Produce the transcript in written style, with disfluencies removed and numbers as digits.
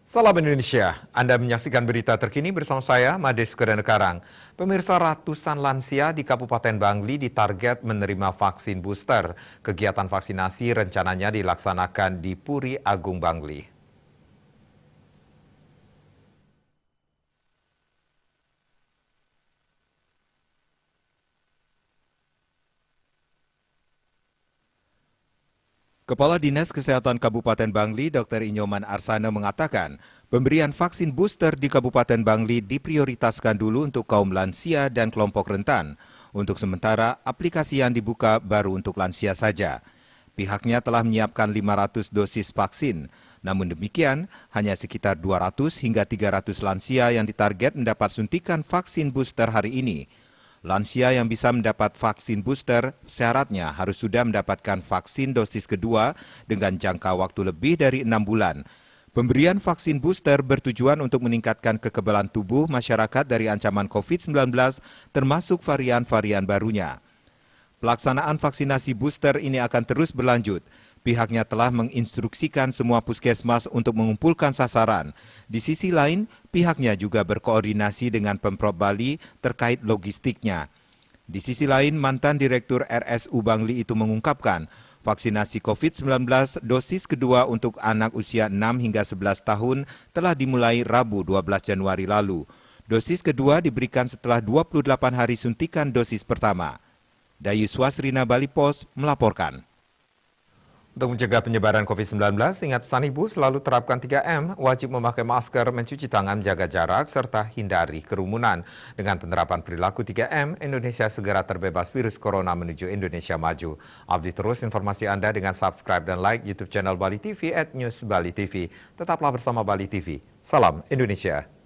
Salam Indonesia, Anda menyaksikan berita terkini bersama saya, Made Sukadana Karang. Pemirsa, ratusan lansia di Kabupaten Bangli ditarget menerima vaksin booster. Kegiatan vaksinasi rencananya dilaksanakan di Puri Agung Bangli. Kepala Dinas Kesehatan Kabupaten Bangli, Dr. Inyoman Arsana mengatakan, pemberian vaksin booster di Kabupaten Bangli diprioritaskan dulu untuk kaum lansia dan kelompok rentan. Untuk sementara, aplikasi yang dibuka baru untuk lansia saja. Pihaknya telah menyiapkan 500 dosis vaksin. Namun demikian, hanya sekitar 200 hingga 300 lansia yang ditarget mendapat suntikan vaksin booster hari ini. Lansia yang bisa mendapat vaksin booster syaratnya harus sudah mendapatkan vaksin dosis kedua dengan jangka waktu lebih dari 6 bulan. Pemberian vaksin booster bertujuan untuk meningkatkan kekebalan tubuh masyarakat dari ancaman COVID-19 termasuk varian-varian barunya. Pelaksanaan vaksinasi booster ini akan terus berlanjut. Pihaknya telah menginstruksikan semua puskesmas untuk mengumpulkan sasaran. Di sisi lain, pihaknya juga berkoordinasi dengan Pemprov Bali terkait logistiknya. Di sisi lain, mantan Direktur RSU Bangli itu mengungkapkan, vaksinasi COVID-19 dosis kedua untuk anak usia 6 hingga 11 tahun telah dimulai Rabu 12 Januari lalu. Dosis kedua diberikan setelah 28 hari suntikan dosis pertama. Dayu Swasrina Bali Pos melaporkan. Untuk mencegah penyebaran COVID-19, ingat pesan Ibu selalu terapkan 3M, wajib memakai masker, mencuci tangan, menjaga jarak, serta hindari kerumunan. Dengan penerapan perilaku 3M, Indonesia segera terbebas virus corona menuju Indonesia maju. Update terus informasi Anda dengan subscribe dan like YouTube channel Bali TV @newsbalitv. Tetaplah bersama Bali TV. Salam Indonesia.